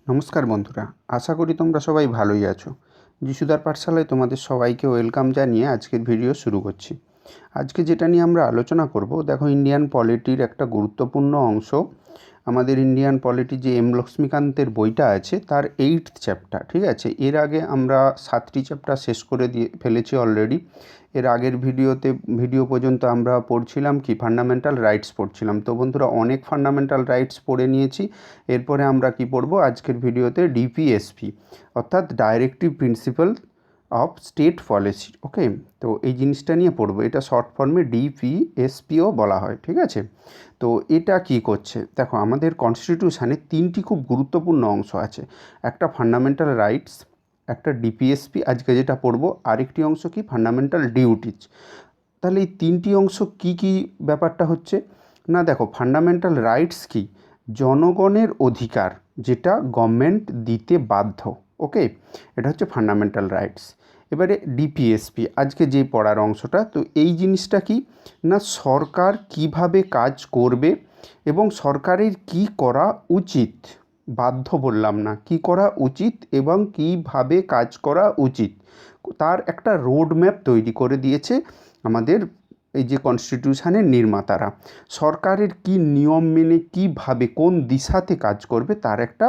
নমস্কার বন্ধুরা, আশা করি তোমরা সবাই ভালোই আছো। যিশুদার পাঠশালায় তোমাদের সবাইকে ওয়েলকাম জানিয়ে আজকের ভিডিও শুরু করছি। আজকে যেটা নিয়ে আমরা আলোচনা করব, দেখো ইন্ডিয়ান পলিটির একটা গুরুত্বপূর্ণ অংশ, আমাদের ইন্ডিয়ান পলিটি যে এম লক্ষ্মীকান্তের বইটা আছে তার 8th চ্যাপ্টার। ঠিক আছে, এর আগে আমরা 7টি চ্যাপ্টার শেষ করে দিয়ে ফেলেছি অলরেডি। এর আগের ভিডিও পর্যন্ত আমরা পড়ছিলাম কি ফান্ডামেন্টাল রাইটস পড়ছিলাম। তো বন্ধুরা, অনেক ফান্ডামেন্টাল রাইটস পড়ে নিয়েছি। এরপরে আমরা কি পড়ব আজকের ভিডিওতে? ডিপিএসপি, অর্থাৎ directive principle of state policy. Okay, তো এই জিনিসটা নিয়ে পড়বো। এটা শর্ট ফর্মে ডিপিএসপিও বলা হয়। ঠিক আছে, তো এটা কি করছে? দেখো, আমাদের কনস্টিটিউশানে 3টি খুব গুরুত্বপূর্ণ অংশ আছে। একটা ফান্ডামেন্টাল রাইটস, একটা ডিপিএসপি আজকে যেটা পড়বো, আরেকটি অংশ কি ফান্ডামেন্টাল ডিউটিজ। তাহলে এই 3টি অংশ কি কি ব্যাপারটা হচ্ছে না, দেখো ফান্ডামেন্টাল রাইটস কি? জনগণের অধিকার, যেটা গভর্নমেন্ট দিতে বাধ্য। ওকে, এটা হচ্ছে ফান্ডামেন্টাল রাইটস। এবারে ডিপিএসপি আজকে যে পড়ার অংশটা, তো এই জিনিসটা কি না, সরকার কিভাবে কাজ করবে এবং সরকারের কি করা উচিত, বাধ্য বললাম না, কি করা উচিত এবং কিভাবে কাজ করা উচিত, তার একটা রোড ম্যাপ তৈরি করে দিয়েছে আমাদের এই যে কনস্টিটিউশনের নির্মাতারা। সরকারের কি নিয়ম মেনে কিভাবে কোন দিশাতে কাজ করবে তার একটা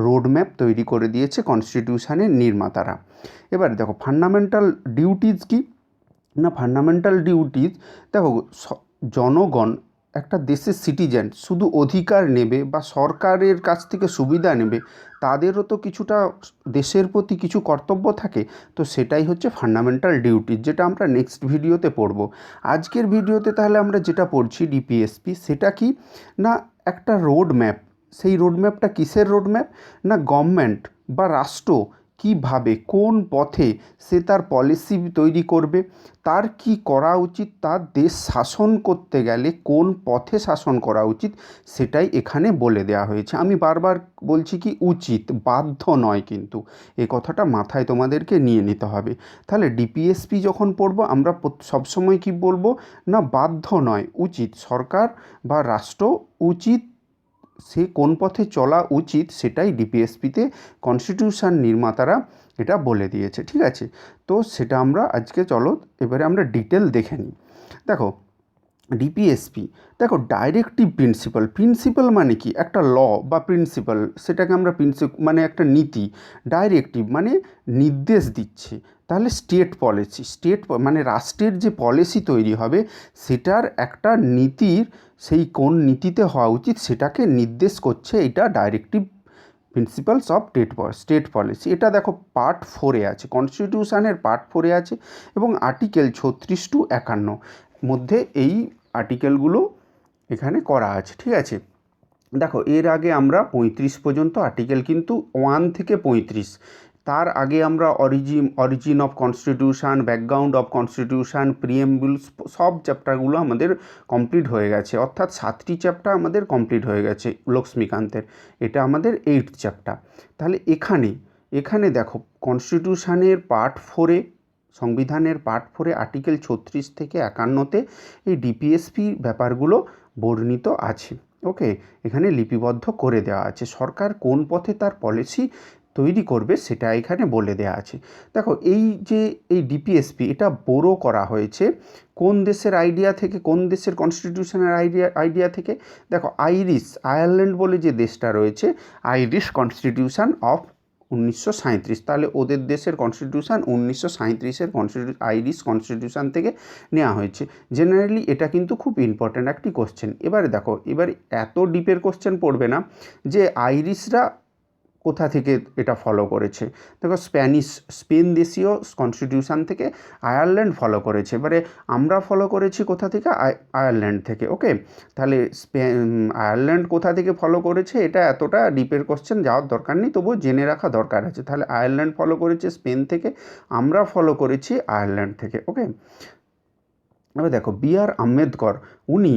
রোড ম্যাপ তৈরি করে দিয়েছে কনস্টিটিউশনের নির্মাতারা। এবার দেখো ফান্ডামেন্টাল ডিউটিজ কি না, ফান্ডামেন্টাল ডিউটিজ দেখো, জনগণ একটা দেশের সিটিজেন শুধু অধিকার নেবে বা সরকারের কাছ থেকে সুবিধা নেবে, তাদেরও তো কিছুটা দেশের প্রতি কিছু কর্তব্য থাকে। তো সেটাই হচ্ছে ফান্ডামেন্টাল ডিউটিজ, যেটা আমরা নেক্সট ভিডিওতে পড়ব। আজকের ভিডিওতে তাহলে আমরা যেটা পড়ছি ডিপিএসপি, সেটা কি না, একটা রোড ম্যাপ। সেই রোড ম্যাপটা কিসের রোড ম্যাপ না, গভর্নমেন্ট বা রাষ্ট্র কীভাবে কোন পথে সে তার পলিসি তৈরি করবে, তার কি করা উচিত, তার দেশ শাসন করতে গেলে কোন পথে শাসন করা উচিত, সেটাই এখানে বলে দেওয়া হয়েছে। আমি বারবার বলছি কি উচিত, বাধ্য নয়, কিন্তু এই কথাটা মাথায় তোমাদেরকে নিয়ে নিতে হবে। তাহলে ডিপিএসপি যখন পড়বো আমরা সবসময় কি বলবো না, বাধ্য নয়, উচিত। সরকার বা রাষ্ট্র উচিত, সে কোন পথে চলা উচিত সেটাই ডিপিএসপিতে কনস্টিটিউশন নির্মাতারা এটা বলে দিয়েছে। ঠিক আছে, তো সেটা আমরা আজকে চলো এবারে আমরা ডিটেল দেখে নিই। দেখো ডিপিএসপি, দেখো ডাইরেক্টিভ প্রিন্সিপাল মানে কি, একটা ল বা প্রিন্সিপাল, সেটাকে আমরা মানে একটা নীতি। ডাইরেক্টিভ মানে নির্দেশ দিচ্ছে। তাহলে স্টেট পলিসি, মানে রাষ্ট্রের যে পলিসি তৈরি হবে সেটার একটা নীতির, সেই কোন নীতিতে হওয়া উচিত সেটাকে নির্দেশ করছে, এটা directive principles of state policy. এটা দেখো পার্ট 4-এ আছে, কনস্টিটিউশনের পার্ট 4-এ আছে এবং আর্টিকেল 36 to 51 মধ্যে এই আর্টিকেলগুলো এখানে করা আছে। ঠিক আছে, দেখো এর আগে আমরা 35 পর্যন্ত আর্টিকেল, কিন্তু 1 থেকে 35, তার আগে আমরা origin of constitution, background of constitution, preambles, সব চ্যাপ্টারগুলো আমাদের কমপ্লিট হয়ে গেছে। অর্থাৎ 7টি চ্যাপ্টার আমাদের কমপ্লিট হয়ে গেছে লক্ষ্মীকান্তের। এটা আমাদের 8th চ্যাপ্টার। তাহলে এখানে দেখো কনস্টিটিউশনের পার্ট 4-এ, সংবিধানের পার্ট 4-এ আর্টিকেল 36 থেকে 51-তে এই ডিপিএসপি ব্যাপারগুলো বর্ণিত আছে। ওকে, এখানে লিপিবদ্ধ করে দেওয়া আছে। সরকার কোন পথে তার পলিসি তৈরি করবে সেটা এখানে বলে দেওয়া আছে। দেখো এই ডিপিএসপি এটা বড়ো করা হয়েছে কোন দেশের আইডিয়া থেকে, কোন দেশের কনস্টিটিউশনের আইডিয়া থেকে? দেখো আয়ারল্যান্ড বলে যে দেশটা রয়েছে, আইরিশ কনস্টিটিউশন অফ 1937। তাহলে ওদের দেশের কনস্টিটিউশন 1937-এর আইরিশ কনস্টিটিউশন থেকে নেওয়া হয়েছে। জেনারেলি এটা কিন্তু খুব ইম্পর্ট্যান্ট একটি কোশ্চেন। এবারে দেখো, এত ডিপের কোশ্চেন পড়বে না যে আইরিশরা কোথা থেকে এটা ফলো করেছে। দেখো স্পেন দেশীয় কনস্টিটিউশন থেকে আয়ারল্যান্ড ফলো করেছে। এবারে আমরা ফলো করেছি কোথা থেকে? আয়ারল্যান্ড থেকে। ওকে, তাহলে আয়ারল্যান্ড কোথা থেকে ফলো করেছে, এটা এতটা ডিপের কোশ্চেন যাওয়ার দরকার নেই, তবুও জেনে রাখা দরকার আছে। তাহলে আয়ারল্যান্ড ফলো করেছে স্পেন থেকে, আমরা ফলো করেছি আয়ারল্যান্ড থেকে। ওকে, এবার দেখো B.R. আম্বেদকর, উনি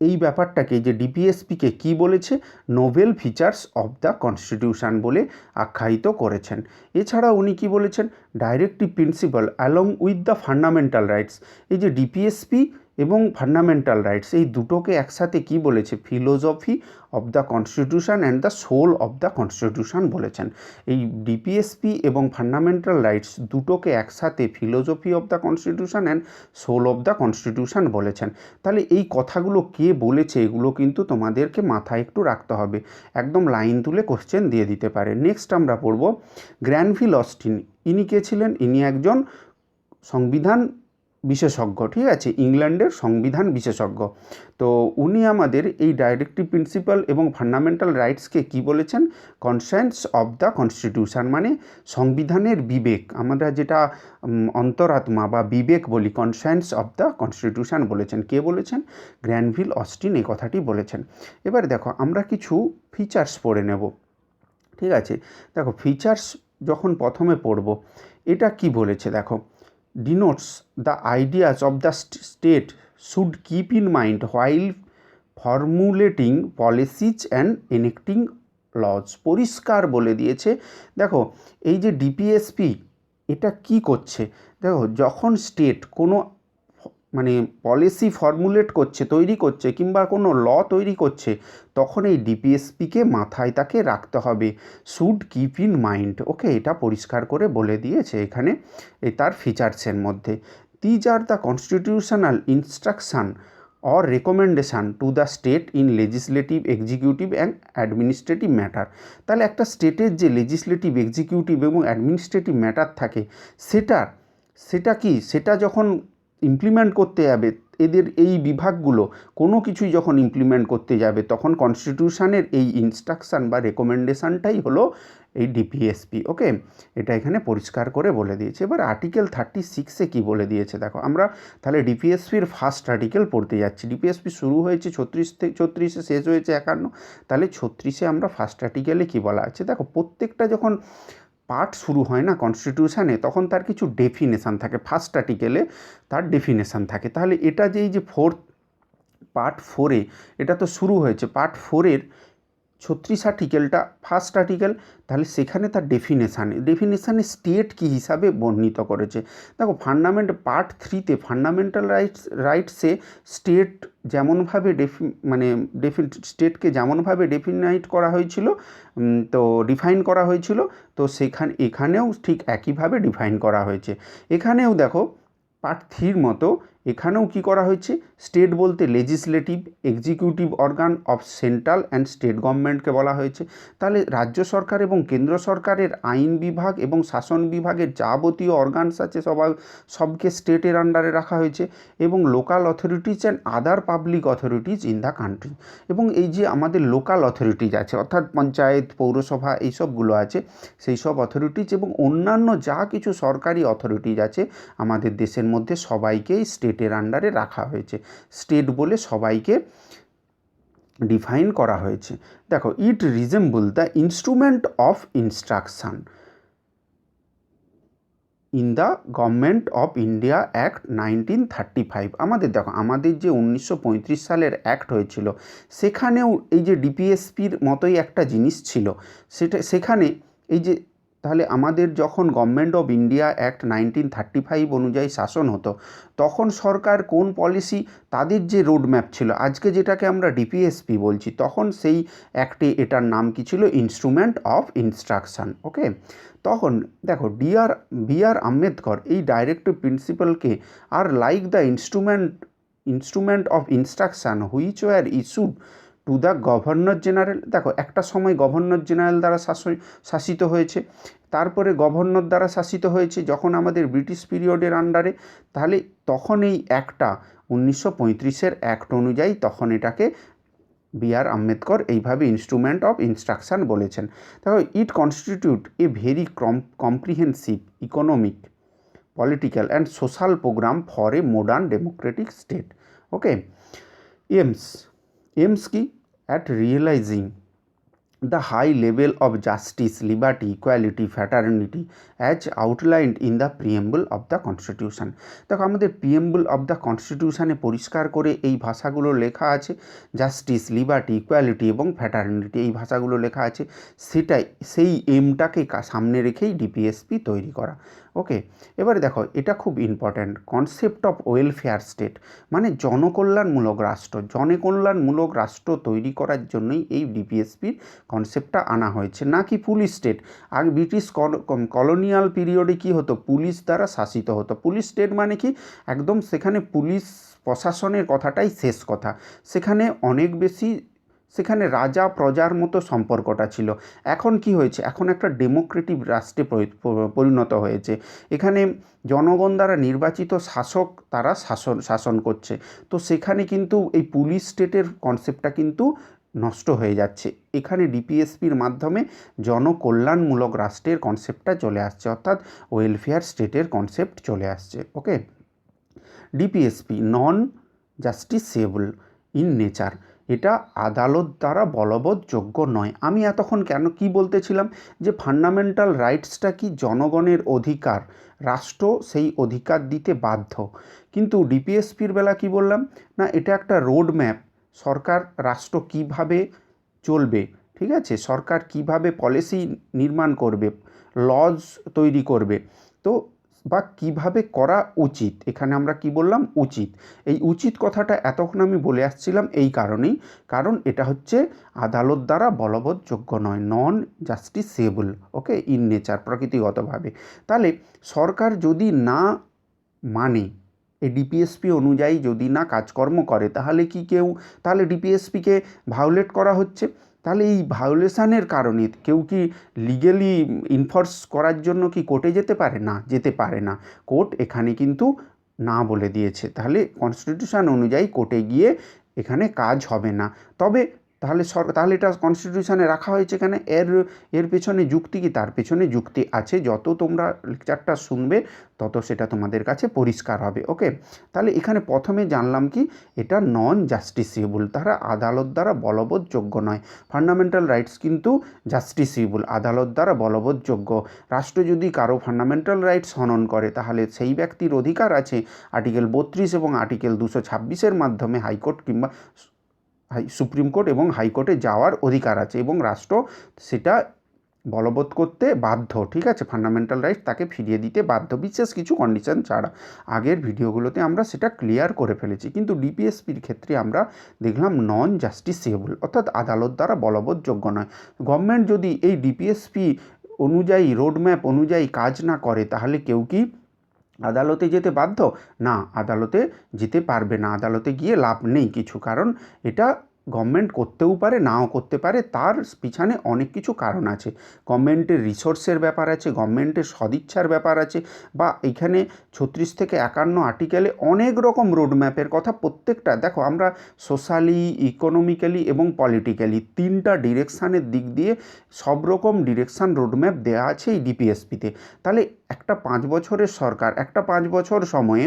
এই ব্যাপারটাকে, যে ডিপিএসপিকে কি বলেছে, Nobel features of the constitution বলে আখ্যায়িত করেছেন। এছাড়া উনি কি বলেছেন, directive principle along with the fundamental rights. এই যে ডিপিএসপি এবং ফান্ডামেন্টাল রাইটস, এই দুটোকে একসাথে কি বলেছে, philosophy of the constitution and the soul of the constitution বলেছেন। এই ডিপিএসপি এবং ফান্ডামেন্টাল রাইটস দুটোকে একসাথে philosophy of the constitution and soul of the constitution বলেছেন। তাহলে এই কথাগুলো কে বলেছে এগুলো কিন্তু তোমাদেরকে মাথায় একটু রাখতে হবে, একদম লাইন তুলে কোশ্চেন দিয়ে দিতে পারে। নেক্সট আমরা পড়ব গ্র্যানভিল অস্টিন। ইনি কে ছিলেন? ইনি একজন সংবিধান বিশেষজ্ঞ, ঠিক আছে, ইংল্যান্ডের সংবিধান বিশেষজ্ঞ। তো উনি আমাদের এই ডাইরেক্টিভ প্রিন্সিপাল এবং ফান্ডামেন্টাল রাইটসকে কি বলেছেন, কনসায়েন্স অফ দ্য কনস্টিটিউশন, মানে সংবিধানের বিবেক, আমরা যেটা অন্তরাত্মা বা বিবেক বলি, কনসায়েন্স অফ দ্য কনস্টিটিউশন বলেছেন। কে বলেছেন? গ্র্যানভিল অস্টিন এই কথাটি বলেছেন। এবার দেখো আমরা কিছু ফিচার্স পড়ে নেব, ঠিক আছে। দেখো ফিচার্স যখন প্রথমে পড়ব, এটা কি বলেছে দেখো, denotes the ideas of the state should keep in mind while formulating policies and enacting laws। পরিষ্কার বলে দিয়েছে। দেখো এই যে ডিপিএসপি এটা কি করছে, দেখো যখন স্টেট কোনো মানে পলিসি ফর্মুলেট করছে, তৈরি করছে, কিংবা কোনো ল তৈরি করছে, তখন এই ডিপিএসপিকে মাথায় তাকে রাখতে হবে, শুড কিপ ইন মাইন্ড। ওকে, এটা পরিষ্কার করে বলে দিয়েছে এখানে এই তার ফিচার্সের মধ্যে। These are the constitutional instruction or recommendation to the state in legislative, executive and administrative matter. তাহলে একটা স্টেটের যে লেজিসলেটিভ, এক্সিকিউটিভ এবং অ্যাডমিনিস্ট্রেটিভ ম্যাটার থাকে, সেটা কি, সেটা যখন ইমপ্লিমেন্ট করতে যাবে, এদের এই বিভাগগুলো কোনো কিছুই যখন ইমপ্লিমেন্ট করতে যাবে, তখন কনস্টিটিউশনের এই ইনস্ট্রাকশান বা রেকমেন্ডেশানটাই হলো এই ডিপিএসপি। ওকে, এটা এখানে পরিষ্কার করে বলে দিয়েছে। এবার আর্টিকেল 36-এ কী বলে দিয়েছে দেখো, আমরা তাহলে ডিপিএসপির ফার্স্ট আর্টিকেল পড়তে যাচ্ছি। ডিপিএসপি শুরু হয়েছে 36-এ, শেষ হয়েছে 51, তাহলে 36-এ আমরা ফার্স্ট আর্টিকেলে কী বলা আছে দেখো, প্রত্যেকটা যখন পার্ট শুরু হয় না কনস্টিটিউশনে, তখন তার কিছু ডেফিনেশান থাকে। ফার্স্ট আর্টিকেলে তার ডেফিনেশান থাকে। তাহলে এটা যে এই যে পার্ট 4-এ এটা তো শুরু হয়েছে, পার্ট 4-এর 36 আর্টিকেলটা ফার্স্ট আর্টিকেল, তাহলে সেখানে তার ডেফিনেশানে স্টেট কী হিসাবে বর্ণিত করেছে। দেখো পার্ট 3-তে ফান্ডামেন্টাল রাইটসে স্টেট যেমনভাবে স্টেটকে যেমনভাবে ডিফাইন করা হয়েছিল, তো এখানেও ঠিক একইভাবে ডিফাইন করা হয়েছে। এখানেও দেখো পার্ট 3-র মতো এখানেও কি করা হয়েছে, স্টেট বলতে legislative, executive organ of central and state গভর্নমেন্টকে বলা হয়েছে। তাহলে রাজ্য সরকার এবং কেন্দ্র সরকারের আইন বিভাগ এবং শাসন বিভাগের যাবতীয় অর্গানস আছে সবকে স্টেটের আন্ডারে রাখা হয়েছে, এবং local authorities and other public authorities in the country. এবং এই যে আমাদের লোকাল অথরিটিজ আছে, অর্থাৎ পঞ্চায়েত, পৌরসভা, এইসবগুলো আছে, সেই সব অথরিটিজ এবং অন্যান্য যা কিছু সরকারি অথরিটিজ আছে আমাদের দেশের মধ্যে, সবাইকেই স্টেটের আন্ডারে রাখা হয়েছে। স্টেট বলে সবাইকে ডিফাইন করা হয়েছে। দেখো it resemble the instrument of instruction in the government of India act 1935। আমাদের যে 1935 সালের অ্যাক্ট হয়েছিল, সেখানেও এই যে ডিপিএসপির মতোই একটা জিনিস ছিল। সেখানে এই যে তাহলে আমাদের যখন গভর্নমেন্ট অফ ইন্ডিয়া অ্যাক্ট 1935 অনুযায়ী শাসন হতো, তখন সরকার কোন পলিসি, তাদের যে রোডম্যাপ ছিল, আজকে যেটাকে আমরা ডিপিএসপি বলছি, তখন সেই অ্যাক্টে এটার নাম কি ছিল, ইনস্ট্রুমেন্ট অফ ইনস্ট্রাকশন। ওকে, তখন দেখো বি আর আম্বেদকর এই ডাইরেক্টিভ প্রিন্সিপালকে আর like the instrument of instruction which were issued to the governor general. দেখো একটা সময় গভর্নর জেনারেল দ্বারা শাসিত হয়েছে, তারপরে গভর্নর দ্বারা শাসিত হয়েছে যখন আমাদের ব্রিটিশ পিরিয়ডের আন্ডারে, তাহলে তখন এই অ্যাক্টটা 1935-এর অ্যাক্ট অনুযায়ী তখন এটাকে বি.আর. আম্বেদকর এইভাবে ইনস্ট্রুমেন্ট অফ ইনস্ট্রাকশন বলেছেন। দেখো it constitute a very comprehensive economic, political and social programme for a modern democratic state. Okay, aims কি, at realizing the high level of justice, liberty, equality, fraternity as outlined in the preamble of the constitution। দেখো আমাদের preamble of the constitution-এ পরিষ্কার করে এই ভাষাগুলো লেখা আছে, justice, liberty, equality এবং ফ্র্যাটার্নিটি, এই ভাষাগুলো লেখা আছে। সেই এমটাকে সামনে রেখেই ডিপিএসপি তৈরি করা। ওকে, এবারে দেখো এটা খুব important, concept of welfare state, মানে জনকল্যাণমূলক রাষ্ট্র। জনকল্যাণমূলক রাষ্ট্র তৈরি করার জন্যই এই ডিপিএসপির কনসেপ্টটা আনা হয়েছে, না কি পুলিশ স্টেট। আগে ব্রিটিশ কলোনিয়াল পিরিয়ডে কী হতো, পুলিশ দ্বারা শাসিত হতো। পুলিশ স্টেট মানে কি, একদম সেখানে পুলিশ প্রশাসনের কথাটাই শেষ কথা, সেখানে অনেক বেশি, সেখানে রাজা প্রজার মতো সম্পর্কটা ছিল। এখন কি হয়েছে, এখন একটা ডেমোক্রেটিক রাষ্ট্রে পরিণত হয়েছে। এখানে জনগণ দ্বারা নির্বাচিত শাসক তারা শাসন করছে। তো সেখানে কিন্তু এই পুলিশ স্টেটের কনসেপ্টটা কিন্তু নষ্ট হয়ে যাচ্ছে। এখানে ডিপিএসপির মাধ্যমে জনকল্যাণমূলক রাষ্ট্রের কনসেপ্টটা চলে আসছে, অর্থাৎ ওয়েলফেয়ার স্টেটের কনসেপ্ট চলে আসছে। ওকে, ডিপিএসপি নন জাস্টিসেবল ইন নেচার, এটা আদালত দ্বারা বলবৎযোগ্য নয়। আমি এতক্ষণ কি বলতেছিলাম, যে ফান্ডামেন্টাল রাইটসটা কি জনগণের অধিকার, রাষ্ট্র সেই অধিকার দিতে বাধ্য। কিন্তু ডিপিএসপির বেলা কি বললাম, না এটা একটা রোড ম্যাপ, সরকার রাষ্ট্র কিভাবে চলবে, ঠিক আছে, সরকার কিভাবে পলিসি নির্মাণ করবে, লজ তৈরি করবে, তো বা কিভাবে করা উচিত। এখানে আমরা কি বললাম, উচিত। এই উচিত কথাটা এতক্ষণ আমি বলে আসছিলাম এই কারণেই, কারণ এটা হচ্ছে আদালত দ্বারা বলবৎযোগ্য নয়, নন জাস্টিসেবল, ওকে, ইন নেচার, প্রকৃতিগতভাবে। তাহলে সরকার যদি না মানে, এই ডিপিএসপি অনুযায়ী যদি না কাজকর্ম করে, তাহলে তাহলে ডিপিএসপিকে ভায়োলেট করা হচ্ছে। তাহলে এই ভায়োলেশনের কারণে কেউ কি লিগেলি ইনফোর্স করার জন্য কি কোর্টে যেতে পারে? না, যেতে পারে না। কোর্ট এখানে কিন্তু না বলে দিয়েছে, তাহলে কনস্টিটিউশন অনুযায়ী কোর্টে গিয়ে এখানে কাজ হবে না। তবে তাহলে এটা কনস্টিটিউশনে রাখা হয়েছে কেন, এর পেছনে যুক্তি কি? তার পেছনে যুক্তি আছে, যত তোমরা লেকচারটা শুনবে তত সেটা তোমাদের কাছে পরিষ্কার হবে। ওকে, তাহলে এখানে প্রথমে জানলাম কি, এটা নন জাস্টিসেবল, তারা আদালত দ্বারা বলবৎযোগ্য নয়। ফান্ডামেন্টাল রাইটস কিন্তু জাস্টিসেবল, আদালত দ্বারা বলবৎযোগ্য। রাষ্ট্র যদি কারো ফান্ডামেন্টাল রাইটস হনন করে, তাহলে সেই ব্যক্তির অধিকার আছে আর্টিকেল 32 এবং আর্টিকেল 226-এর মাধ্যমে হাইকোর্ট কিংবা সুপ্রিম কোর্ট এবং হাইকোর্টে যাওয়ার অধিকার আছে, এবং রাষ্ট্র সেটা বলবৎ করতে বাধ্য, ঠিক আছে, ফান্ডামেন্টাল রাইট তাকে ফিরিয়ে দিতে বাধ্য, বিশেষ কিছু কন্ডিশন ছাড়া। আগের ভিডিওগুলোতে আমরা সেটা ক্লিয়ার করে ফেলেছি। কিন্তু ডিপিএসপির ক্ষেত্রে আমরা দেখলাম নন জাস্টিসেবল, অর্থাৎ আদালত দ্বারা বলবৎযোগ্য নয়। গভর্নমেন্ট যদি এই ডিপিএসপি অনুযায়ী, রোডম্যাপ অনুযায়ী কাজ না করে, তাহলে কেউ কি আদালতে যেতে বাধ্য? না, আদালতে যেতে পারবে না, আদালতে গিয়ে লাভ নেই কিছু, কারণ এটা গভর্নমেন্ট করতেও পারে, নাও করতে পারে, তার পিছনে অনেক কিছু কারণ আছে। গভর্নমেন্টের রিসোর্সের ব্যাপার আছে, গভর্নমেন্টের সদিচ্ছার ব্যাপার আছে, বা এখানে 36 থেকে 51 আর্টিকেলে অনেক রকম রোডম্যাপের কথা, প্রত্যেকটা দেখো, আমরা সোশ্যালি, ইকোনমিক্যালি এবং পলিটিক্যালি তিনটা ডিরেকশানের দিক দিয়ে সব রকম ডিরেকশান রোডম্যাপ দেওয়া আছে এই ডিপিএসপিতে। তাহলে একটা 5 বছরের সরকার, একটা 5 বছর সময়ে,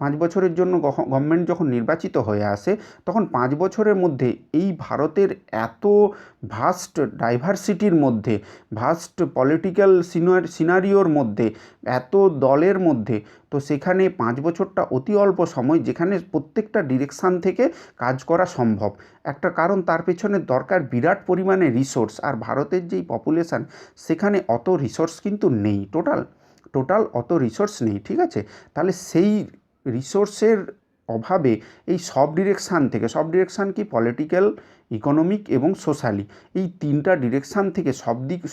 5 বছরের জন্য গভর্নমেন্ট যখন নির্বাচিত হয়ে আসে, তখন 5 বছরের মধ্যে এই ভারতের এত ভাস্ট ডাইভার্সিটির মধ্যে, ভাস্ট পলিটিক্যাল সিনারিওর মধ্যে, এত দলের মধ্যে, তো সেখানে 5 বছরটা অতি অল্প সময়, যেখানে প্রত্যেকটা ডিরেকশান থেকে কাজ করা সম্ভব। একটা কারণ, তার পেছনে দরকার বিরাট পরিমাণে রিসোর্স, আর ভারতের যেই পপুলেশান, সেখানে অত রিসোর্স কিন্তু নেই, টোটাল অত রিসোর্স নেই, ঠিক আছে। তাহলে সেই রিসোর্সের অভাবে এই সব ডিরেকশান কি, পলিটিক্যাল, ইকোনমিক এবং সোশ্যালি, এই তিনটা ডিরেকশান থেকে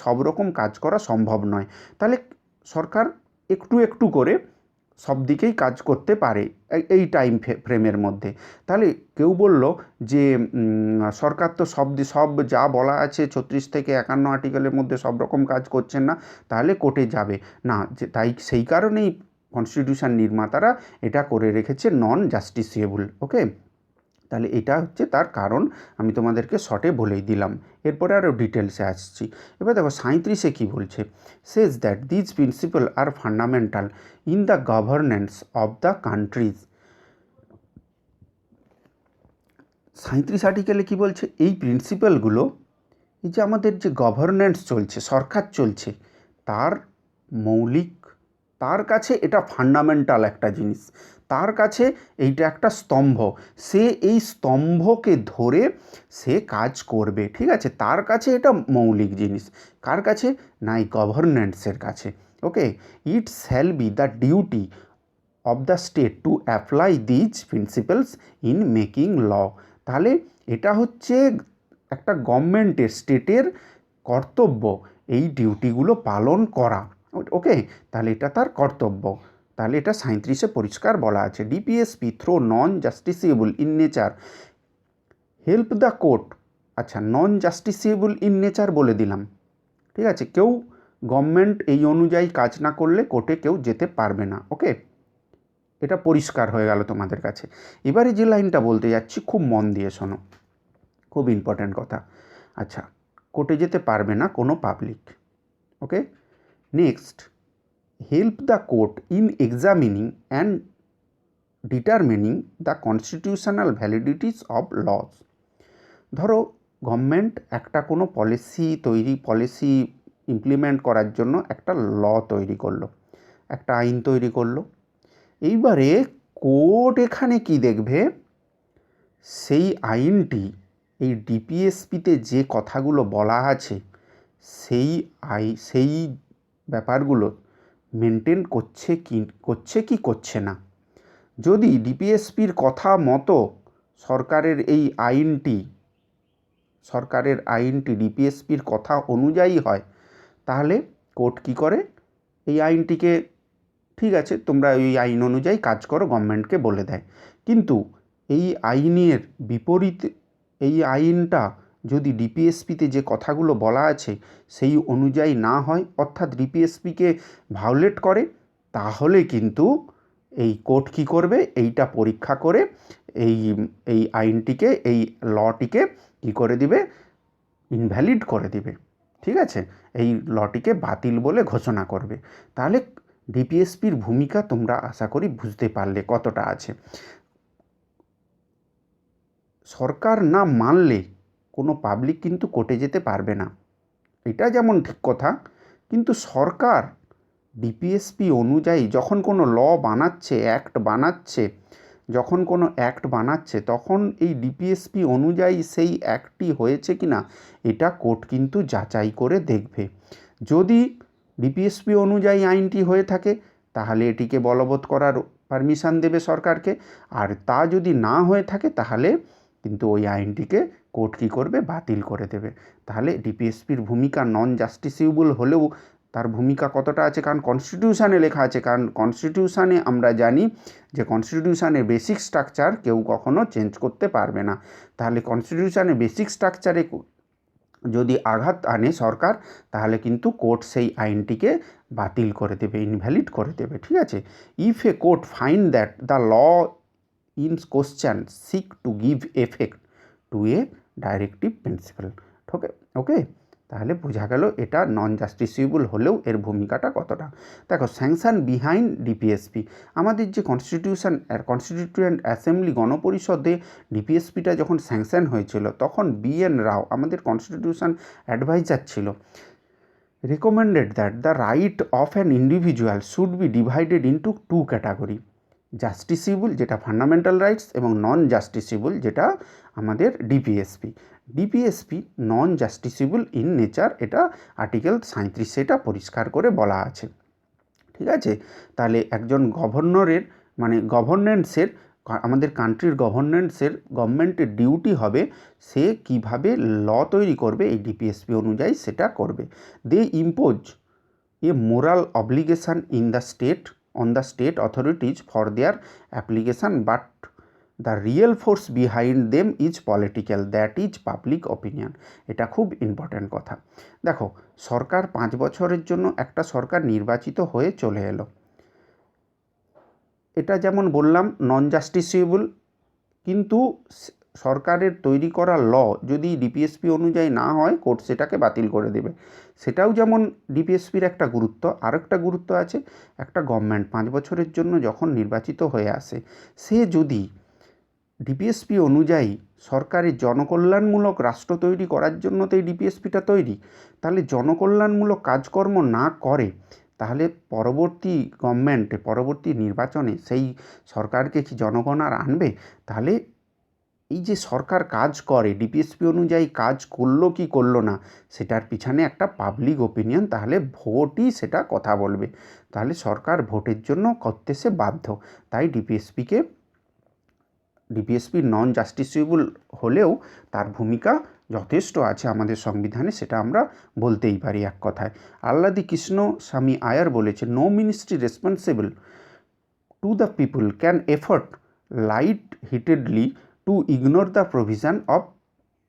সব রকম কাজ করা সম্ভব নয়। তাহলে সরকার একটু একটু করে সব দিকেই কাজ করতে পারে এই টাইম ফ্রেমের মধ্যে। তাহলে কেউ বলল যে সরকার তো সব যা বলা আছে 36 থেকে 51 আর্টিকেলের মধ্যে সব রকম কাজ করছেন না, তাহলে কোর্টে যাবে না, তাই সেই কারণেই কনস্টিটিউশন নির্মাতারা এটা করে রেখেছে নন জাস্টিসেবল। ওকে, তাহলে এটা হচ্ছে তার কারণ, আমি তোমাদেরকে শর্টে বলেই দিলাম। এরপরে আরও ডিটেলসে আসছি। এবার দেখো 37-এ কী বলছে, says that these principle are fundamental in the governance of the countries. 37 আর্টিকেলে কী বলছে, এই প্রিন্সিপালগুলো, এই যে আমাদের যে গভর্নেন্স চলছে, সরকার চলছে, তার মৌলিক, তার কাছে এটা ফান্ডামেন্টাল একটা জিনিস, তার কাছে এইটা একটা স্তম্ভ, সে এই স্তম্ভকে ধরে সে কাজ করবে, ঠিক আছে, তার কাছে এটা মৌলিক জিনিস। কার কাছে? না, এই গভর্নেন্সের কাছে। Okay, it shall be the duty of the state to apply these principles in making law. তাহলে এটা হচ্ছে একটা গভর্নমেন্টের, স্টেটের কর্তব্য এই ডিউটিগুলো পালন করা। ওকে, তাহলে এটা তার কর্তব্য। তাহলে এটা 37-এ পরিষ্কার বলা আছে। DPSP throw non justiciable in nature help the court. আচ্ছা, নন জাস্টিসিয়েবল ইন নেচার বলে দিলাম, ঠিক আছে, কেউ গভর্নমেন্ট এই অনুযায়ী কাজ না করলে কোর্টে কেউ যেতে পারবে না। ওকে, এটা পরিষ্কার হয়ে গেল তোমাদের কাছে। এবারে যে লাইনটা বলতে যাচ্ছি খুব মন দিয়ে শোনো, খুব ইম্পর্ট্যান্ট কথা। আচ্ছা, কোর্টে যেতে পারবে না কোনো public. Okay, next, help the court in examining and determining the constitutional validities of laws. ধরো গভর্নমেন্ট একটা কোনো পলিসি ইমপ্লিমেন্ট করার জন্য একটা ল তৈরি করলো, একটা আইন তৈরি করলো। এইবারে কোর্ট এখানে কি দেখবে, সেই আইনটি এই ডিপিএসপিতে যে কথাগুলো বলা আছে সেই ব্যাপারগুলো মেনটেন করছে কি করছে না। যদি ডিপিএসপির কথা মতো সরকারের আইনটি ডিপিএসপির কথা অনুযায়ী হয়, তাহলে কোর্ট কী করে, এই আইনটিকে ঠিক আছে তোমরা এই আইন অনুযায়ী কাজ করো, গভর্নমেন্টকে বলে দেয়। কিন্তু এই আইনের বিপরীতে এই আইনটা যদি ডিপিএসপিতে যে কথাগুলো বলা আছে সেই অনুযায়ী না হয়, অর্থাৎ ডিপিএসপিকে ভায়োলেট করে, তাহলে কিন্তু এই কোর্ট কী করবে, এইটা পরীক্ষা করে এই আইনটিকে, এই লটিকে কী করে দিবে, ইনভ্যালিড করে দিবে। ঠিক আছে, এই লটিকে বাতিল বলে ঘোষণা করবে। তাহলে ডিপিএসপির ভূমিকা তোমরা আশা করি বুঝতে পারলে কতটা আছে। সরকার না মানলে কোনো পাবলিক কিন্তু কোর্টে যেতে পারবে না, এটা যেমন ঠিক কথা। কিন্তু সরকার ডিপিএসপি অনুযায়ী যখন কোনো ল বানাচ্ছে, অ্যাক্ট বানাচ্ছে, তখন এই ডিপিএসপি অনুযায়ী সেই অ্যাক্টটি হয়েছে কি না এটা কোর্ট কিন্তু যাচাই করে দেখবে। যদি ডিপিএসপি অনুযায়ী আইনটি হয়ে থাকে তাহলে এটিকে বলবৎ করার পারমিশন দেবে সরকারকে, আর তা যদি না হয়ে থাকে তাহলে কিন্তু ওই আইনটিকে কোর্ট কী করবে, বাতিল করে দেবে। তাহলে ডিপিএসপির ভূমিকা নন জাস্টিসিবল হলেও তার ভূমিকা কতটা আছে, কারণ কনস্টিটিউশানে লেখা আছে, কারণ কনস্টিটিউশানে আমরা জানি যে কনস্টিটিউশানের বেসিক স্ট্রাকচার কেউ কখনো চেঞ্জ করতে পারবে না। তাহলে কনস্টিটিউশানের বেসিক স্ট্রাকচারে যদি আঘাত আনে সরকার, তাহলে কিন্তু কোর্ট সেই আইনটিকে বাতিল করে দেবে, ইনভ্যালিড করে দেবে। ঠিক আছে, if a court find that the law in question seek to give effect to a directive principle. Okay, তাহলে বোঝা গেল এটা নন জাস্টিসিবল হলেও এর ভূমিকাটা কতটা। দেখো, স্যাংশন বিহাইন্ড ডিপিএসপি, আমাদের যে কনস্টিটিউয়েন্ট অ্যাসেম্বলি গণপরিষদে ডিপিএসপিটা যখন স্যাংশন হয়েছিল, তখন BN রাও আমাদের কনস্টিটিউশন অ্যাডভাইজার ছিল, recommended that the right of an individual should be divided into 2 category, justiciable যেটা ফান্ডামেন্টাল রাইটস এবং নন জাস্টিসিবল যেটা আমাদের DPSP non justiciable in nature, এটা আর্টিকেল 37 এটা পরিষ্কার করে বলা আছে। ঠিক আছে, তাহলে একজন গভর্নেন্সের আমাদের কান্ট্রির গভর্নমেন্টের ডিউটি হবে সে কিভাবে ল তৈরি করবে এই ডিপিএসপি অনুযায়ী সেটা করবে। They impose a moral obligation on the state authorities for their application, but the real force behind them is political, that is public opinion. এটা খুব ইম্পর্ট্যান্ট কথা। দেখো, সরকার 5 বছরের জন্য একটা সরকার নির্বাচিত হয়ে চলে এলো, এটা যেমন বললাম নন জাস্টিসিবল, কিন্তু সরকারের তৈরি করা ল যদি ডিপিএসপি অনুযায়ী না হয় কোর্ট সেটাকে বাতিল করে দেবে। সেটাও যেমন ডিপিএসপির একটা গুরুত্ব, আরেকটা গুরুত্ব আছে, একটা গভর্নমেন্ট 5 বছরের জন্য যখন নির্বাচিত হয়ে আসে, সে যদি ডিপিএসপি অনুযায়ী সরকারের জনকল্যাণমূলক রাষ্ট্র তৈরি করার জন্য তো এই ডিপিএসপিটা তৈরি, তাহলে জনকল্যাণমূলক কাজকর্ম না করে, তাহলে পরবর্তী নির্বাচনে সেই সরকারকে কি জনগণ আর আনবে? তাহলে এই যে সরকার কাজ করে ডিপিএসপি অনুযায়ী কাজ করলো কি করলো না সেটার পিছনে একটা পাবলিক ওপিনিয়ন, তাহলে ভোটই সেটা কথা বলবে, তাহলে সরকার ভোটের জন্য করতে সে বাধ্য। তাই ডিপিএসপি নন জাস্টিসেবল হলেও তার ভূমিকা যথেষ্ট আছে আমাদের সংবিধানে, সেটা আমরা বলতেই পারি এক কথায়। আহ্লাদি কৃষ্ণ স্বামী আয়ার বলেছে, no ministry responsible to the people can afford light heartedly to ignore the provision of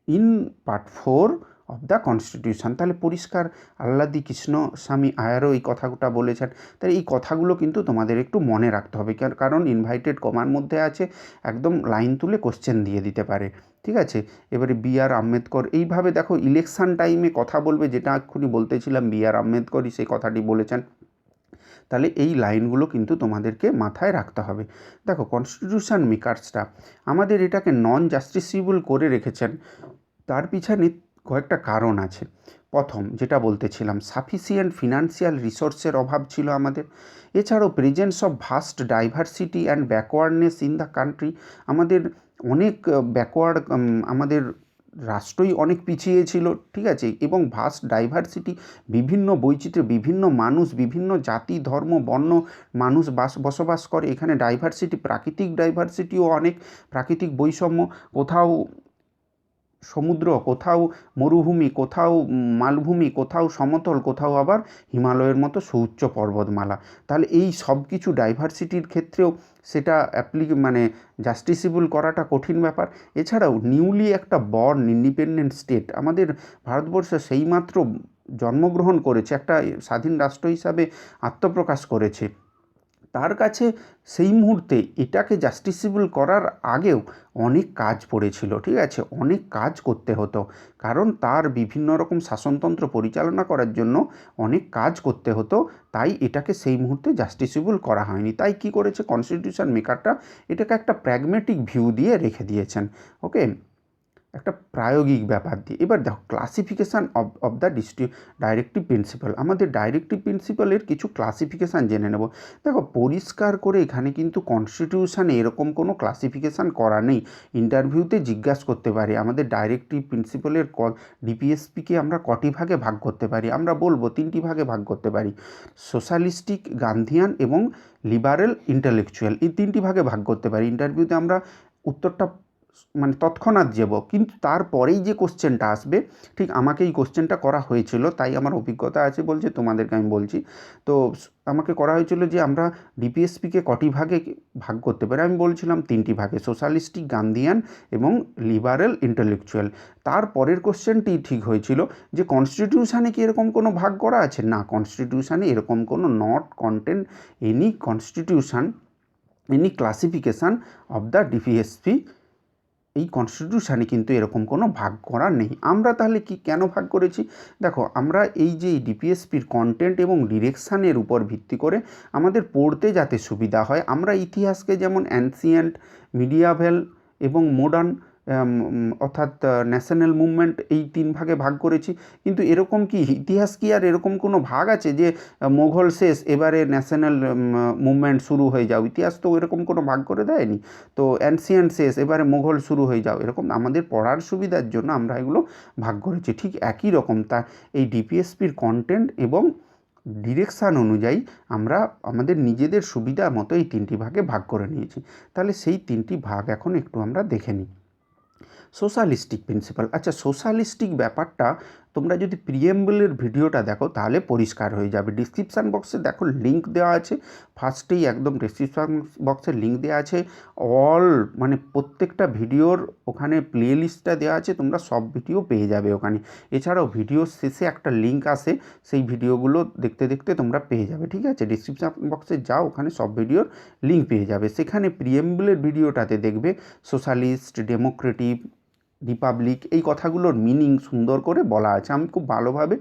in part 4 of the constitution. তাহলে পরিষ্কার আহ্লাদি কৃষ্ণ স্বামী আয়ারও এই কথাটা বলেছেন। তাই এই কথাগুলো কিন্তু তোমাদের একটু মনে রাখতে হবে, কারণ ইনভাইটেড কমার মধ্যে আছে, একদম লাইন তুলে কোশ্চেন দিয়ে দিতে পারে। ঠিক আছে, এবারে B.R. আম্বেদকর, এইভাবে দেখো ইলেকশান টাইমে কথা বলবে, যেটা এক্ষুনি বলতেছিলাম B.R. আম্বেদকরই সেই কথাটি বলেছেন। তাহলে এই লাইনগুলো কিন্তু তোমাদেরকে মাথায় রাখতে হবে। দেখো কনস্টিটিউশন মেকার্সরা আমাদের এটাকে নন জাস্টিসেবল করে রেখেছেন, তার পিছনে কয়েকটা কারণ আছে। প্রথম যেটা বলতেছিলাম, সাফিসিয়েন্ট ফিনান্সিয়াল রিসোর্সের অভাব ছিল আমাদের। এছাড়াও presence of vast diversity and backwardness in the country, আমাদের অনেক ব্যাকওয়ার্ড, আমাদের রাষ্ট্রই অনেক পিছিয়ে ছিল, ঠিক আছে, এবং ভাস্ট ডাইভার্সিটি, বিভিন্ন বৈচিত্র্য, বিভিন্ন মানুষ, বিভিন্ন জাতি ধর্ম বর্ণ মানুষ বসবাস করে এখানে। ডাইভার্সিটি, প্রাকৃতিক ডাইভার্সিটিও অনেক, প্রাকৃতিক বৈষম্য, কোথাও সমুদ্র, কোথাও মরুভূমি, কোথাও মালভূমি, কোথাও সমতল, কোথাও আবার হিমালয়ের মতো সুউচ্চ পর্বতমালা। তাহলে এই সব কিছু ডাইভার্সিটির ক্ষেত্রেও সেটা মানে জাস্টিসেবল করাটা কঠিন ব্যাপার। এছাড়াও নিউলি একটা বর্ন ইন্ডিপেন্ডেন্ট স্টেট, আমাদের ভারতবর্ষ সেইমাত্র জন্মগ্রহণ করেছে, একটা স্বাধীন রাষ্ট্র হিসাবে আত্মপ্রকাশ করেছে, তার কাছে সেই মুহূর্তে এটাকে জাস্টিসেবল করার আগেও অনেক কাজ পড়েছিল, ঠিক আছে, অনেক কাজ করতে হতো, কারণ তার বিভিন্ন রকম শাসনতন্ত্র পরিচালনা করার জন্য অনেক কাজ করতে হতো, তাই এটাকে সেই মুহূর্তে জাস্টিসেবল করা হয়নি। তাই কি করেছে কনস্টিটিউশন মেকারটা, এটাকে একটা প্র্যাগমেটিক ভিউ দিয়ে রেখে দিয়েছেন। ওকে, একটা প্রায়োগিক ব্যাপার দিয়ে। এবার দেখো classification of the directive principle, আমাদের ডাইরেক্টিভ প্রিন্সিপালের কিছু ক্লাসিফিকেশান জেনে নেব। দেখো পরিষ্কার করে এখানে কিন্তু কনস্টিটিউশানে এরকম কোনো ক্লাসিফিকেশান করা নেই, ইন্টারভিউতে জিজ্ঞাসা করতে পারি আমাদের ডাইরেক্টিভ প্রিন্সিপালের ডিপিএসপিকে আমরা কটি ভাগে ভাগ করতে পারি, আমরা বলবো 3টি ভাগে ভাগ করতে পারি, সোশ্যালিস্টিক, গান্ধিয়ান এবং লিবারেল ইন্টেলেকচুয়াল, এই 3টি ভাগে ভাগ করতে পারি। ইন্টারভিউতে আমরা উত্তরটা মানে তৎক্ষণাৎ যাব, কিন্তু তারপরেই যে কোশ্চেনটা আসবে, ঠিক আমাকে এই কোশ্চেনটা করা হয়েছিল, তাই আমার অভিজ্ঞতা আছে বলছে তোমাদেরকে আমি বলছি। তো আমাকে করা হয়েছিল যে আমরা ডিপিএসপিকে কটি ভাগে ভাগ করতে পারি, আমি বলছিলাম 3টি ভাগে, সোশ্যালিস্টিক, গান্ধিয়ান এবং লিবারেল ইন্টেলেকচুয়াল। তারপরের কোশ্চেনটি ঠিক হয়েছিল যে কনস্টিটিউশানে কি এরকম কোনো ভাগ করা আছে, না, কনস্টিটিউশানে এরকম কোনো not content any constitution any classification of the DPSP, এই কনস্টিটিউশানে কিন্তু এরকম কোনো ভাগ করা নেই। আমরা তাহলে কি কেন ভাগ করেছি, দেখো আমরা এই যে ডিপিএসপির কন্টেন্ট এবং ডিরেকশানের উপর ভিত্তি করে আমাদের পড়তে যাতে সুবিধা হয়, আমরা ইতিহাসকে যেমন অ্যানসিয়েন্ট, মিডিয়াভেল এবং মডার্ন, অর্থাৎ ন্যাশনাল মুভমেন্ট, এই 3 ভাগে ভাগ করেছি। কিন্তু এরকম কি ইতিহাস কি আর এরকম কোনো ভাগ আছে যে মোঘল শেষ এবারে ন্যাশনাল মুভমেন্ট শুরু হয়ে যাও, ইতিহাস তো এরকম কোনো ভাগ করে দেয়নি। তো অ্যানসিয়েন্ট শেষ এবারে মোঘল শুরু হয়ে যাও, এরকম আমাদের পড়ার সুবিধার জন্য আমরা এগুলো ভাগ করেছি। ঠিক একই রকম তা এই ডিপিএসপির কন্টেন্ট এবং ডিরেকশান অনুযায়ী আমরা আমাদের নিজেদের সুবিধা মতো এই 3টি ভাগে ভাগ করে নিয়েছি। তাহলে সেই 3টি ভাগ এখন একটু আমরা দেখে নিই। সোশ্যালিস্টিক প্রিন্সিপাল, আচ্ছা সোশ্যালিস্টিক ব্যাপারটা তোমরা যদি প্রিএম্বলের ভিডিওটা দেখো তাহলে পরিষ্কার হয়ে যাবে। ডিসক্রিপশান বক্সে দেখো লিঙ্ক দেওয়া আছে, ফার্স্টেই একদম ডিসক্রিপশান বক্সে লিঙ্ক দেওয়া আছে, অল মানে প্রত্যেকটা ভিডিওর ওখানে প্লে লিস্টটা দেওয়া আছে, তোমরা সব ভিডিও পেয়ে যাবে ওখানে। এছাড়াও ভিডিওর শেষে একটা লিঙ্ক আসে, সেই ভিডিওগুলো দেখতে দেখতে তোমরা পেয়ে যাবে, ঠিক আছে, ডিসক্রিপশান বক্সে যাও, ওখানে সব ভিডিওর লিঙ্ক পেয়ে যাবে। সেখানে প্রিএম্বলের ভিডিওটাতে দেখবে সোশ্যালিস্ট, ডেমোক্রেটিক, রিপাবলিক, এই কথাগুলোর মিনিং সুন্দর করে বলা আছে, আমি খুব ভালোভাবে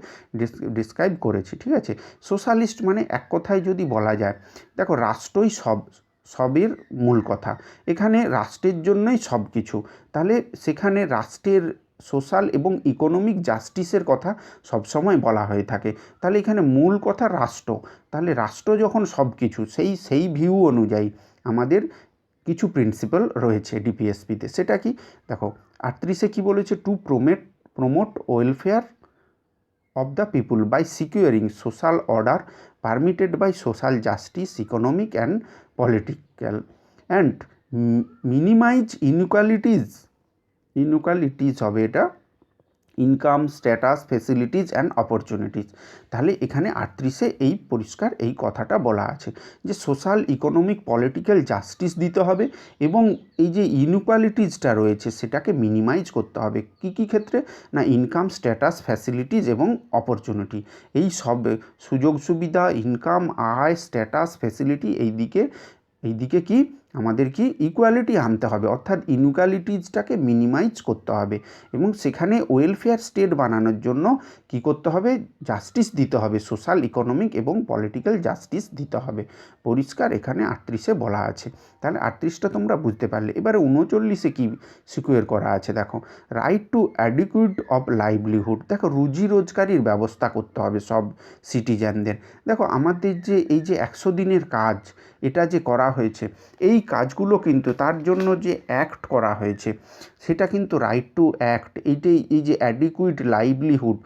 ডিসক্রাইব করেছি, ঠিক আছে। সোশ্যালিস্ট মানে এক কথায় যদি বলা যায়, দেখো রাষ্ট্রই সবের মূল কথা, এখানে রাষ্ট্রের জন্যই সব কিছু, তাহলে সেখানে রাষ্ট্রের সোশ্যাল এবং ইকোনমিক জাস্টিসের কথা সবসময় বলা হয়ে থাকে, তাহলে এখানে মূল কথা রাষ্ট্র, তাহলে রাষ্ট্র যখন সব কিছু সেই ভিউ অনুযায়ী আমাদের কিছু প্রিন্সিপাল রয়েছে ডিপিএসপিতে। সেটা কি দেখো 38-এ কী বলেছে, to promote welfare of the people by securing social order permitted by social justice, economic and political, and minimize inequalities হবে এটা, income, status, facilities and opportunities. তাহলে এখানে 38-এ এই পরিষ্কার এই কথাটা বলা আছে যে সোশ্যাল, ইকোনমিক, পলিটিক্যাল জাস্টিস দিতে হবে এবং এই যে ইনইকুয়ালিটিসটা রয়েছে সেটাকে মিনিমাইজ করতে হবে। কী কী ক্ষেত্রে না, ইনকাম, স্ট্যাটাস, ফ্যাসিলিটিস এবং অপরচুনিটি, এই সব সুযোগ সুবিধা, ইনকাম, আয়, স্ট্যাটাস, ফ্যাসিলিটি, এইদিকে কি আমাদের কি ইকুয়ালিটি আনতে হবে, অর্থাৎ ইনইকুয়ালিটিসটাকে মিনিমাইজ করতে হবে এবং সেখানে ওয়েলফেয়ার স্টেট বানানোর জন্য কি করতে হবে, জাস্টিস দিতে হবে, সোশ্যাল, ইকোনমিক এবং পলিটিক্যাল জাস্টিস দিতে হবে। পরিষ্কার এখানে 38-এ বলা আছে। তাহলে 38টা তোমরা বুঝতে পারলে। এবারে 39-এ কী সিকিউর করা আছে দেখো, right two adequate of livelihood. দেখো রুজি রোজগারির ব্যবস্থা করতে হবে সব সিটিজেনদের। দেখো আমাদের যে এই যে 100 দিনের কাজ এটা যে করা হয়েছে, এই কাজগুলো কিন্তু তার জন্য যে অ্যাক্ট করা হয়েছে সেটা কিন্তু রাইট টু অ্যাক্ট, এই যে অ্যাডিকুয়েট লাইভলিহুড,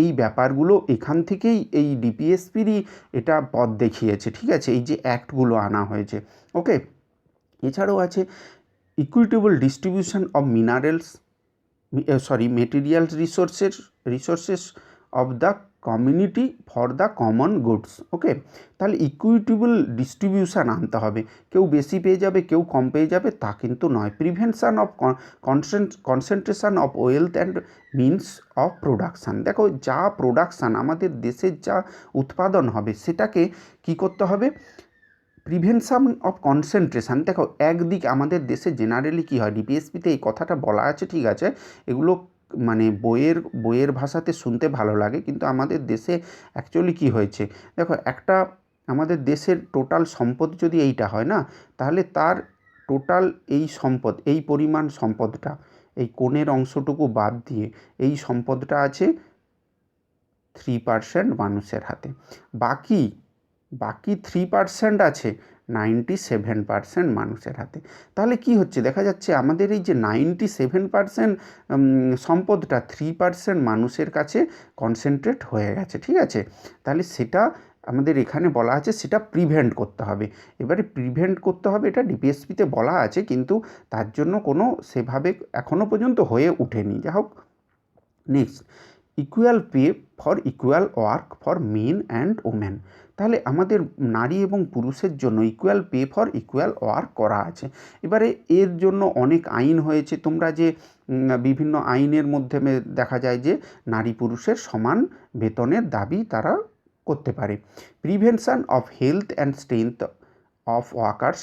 এই ব্যাপারগুলো এখান থেকেই এই ডিপিএসপিরই এটা পথ দেখিয়েছে। ঠিক আছে, এই যে অ্যাক্টগুলো আনা হয়েছে। ওকে, এছাড়াও আছে equitable distribution of material resources of the community for the common goods. Okay, তাহলে ইকুইটেবল ডিস্ট্রিবিউশান আনতে হবে, কেউ বেশি পেয়ে যাবে কেউ কম পেয়ে যাবে তা কিন্তু নয়। Prevention of concentration of wealth and means of production. দেখো যা প্রোডাকশান আমাদের দেশের যা উৎপাদন হবে সেটাকে কি করতে হবে, প্রিভেনশন অফ কনসেন্ট্রেশন। দেখো একদিক আমাদের দেশে জেনারেলি কী হয়, ডিপিএসপিতে এই কথাটা বলা আছে, ঠিক আছে, এগুলো মানে বইয়ের ভাষাতে শুনতে ভালো লাগে, কিন্তু আমাদের দেশে অ্যাকচুয়ালি কী হয়েছে দেখো, একটা আমাদের দেশের টোটাল সম্পদ যদি এইটা হয় না, তাহলে তার টোটাল এই সম্পদ, এই পরিমাণ সম্পদটা, এই কোণের অংশটুকু বাদ দিয়ে এই সম্পদটা আছে 3% মানুষের হাতে, বাকি 3% আছে 97% মানুষের হাতে। তাহলে কি হচ্ছে দেখা যাচ্ছে, আমাদের এই যে 97% সম্পদটা 3% মানুষের কাছে কনসেন্ট্রেট হয়ে গেছে। ঠিক আছে, তাহলে সেটা আমাদের এখানে বলা আছে সেটা প্রিভেন্ট করতে হবে। এবারে প্রিভেন্ট করতে হবে এটা ডিপিএসপিতে বলা আছে, কিন্তু তার জন্য কোনো সেভাবে এখনও পর্যন্ত হয়ে ওঠেনি। যা হোক, next, equal pay for equal work for men and women. তাহলে আমাদের নারী এবং পুরুষের জন্য equal pay for equal work করা আছে। এবারে এর জন্য অনেক আইন হয়েছে, তোমরা যে বিভিন্ন আইনের মধ্যে দেখা যায় যে নারী পুরুষের সমান বেতনের দাবি তারা করতে পারে। Prevention of health and strength of workers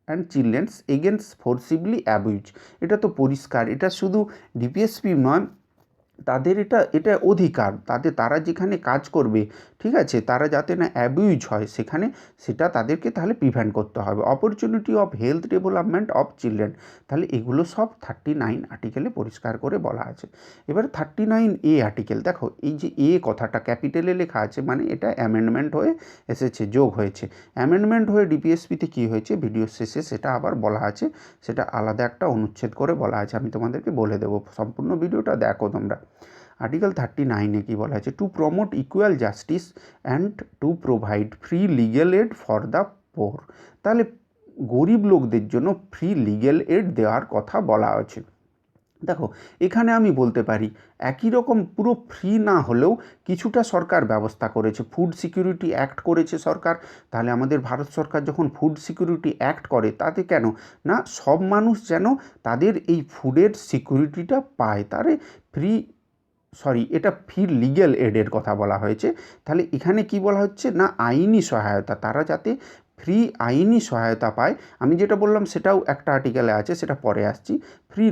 and children's against ফোর্সিবলি abuse. এটা তো পরিষ্কার, এটা শুধু ডিপিএসপি নয়, তাদের এটা অধিকার, তারা যেখানে কাজ করবে, ঠিক আছে, তারা যাতে না অ্যাবিউজ হয় সেটা তাদেরকে তাহলে প্রিভেন্ট করতে হবে। Opportunity of health development of children, তাহলে এগুলো সব 39 আর্টিকেলে পরিষ্কার করে বলা আছে। এবার 39A আর্টিকেল, দেখো এই যে এ কথাটা ক্যাপিটালে লেখা আছে, মানে এটা অ্যামেন্ডমেন্ট হয়ে এসেছে, যোগ হয়েছে। অ্যামেন্ডমেন্ট হয়ে ডিপিএসপিতে কী হয়েছে ভিডিওর শেষে সেটা আবার বলা আছে, সেটা আলাদা একটা অনুচ্ছেদ করে বলা আছে, আমি তোমাদেরকে বলে দেবো, সম্পূর্ণ ভিডিওটা দেখো তোমরা। আর্টিকেল 39-এ কী বলা আছে, to promote equal justice and to provide free legal aid for the poor. তাহলে গরিব লোকদের জন্য ফ্রি লিগ্যাল এড দেওয়ার কথা বলা আছে। দেখো এখানে আমি বলতে পারি একই রকম পুরো ফ্রি না হলেও কিছুটা সরকার ব্যবস্থা করেছে। ফুড সিকিউরিটি অ্যাক্ট করেছে সরকার, তাহলে আমাদের ভারত সরকার যখন ফুড সিকিউরিটি অ্যাক্ট করে তাতে কেন না সব মানুষ যেন তাদের এই ফুডের সিকিউরিটিটা পায়, তারে এটা ফ্রি লিগ্যাল এডের কথা বলা হয়েছে। তাহলে এখানে কি বলা হচ্ছে না আইনি সহায়তা, তারা যাতে ফ্রি আইনি সহায়তা পায়। আমি যেটা বললাম সেটাও একটা আর্টিকেলে আছে, সেটা পরে আসছি। ফ্রি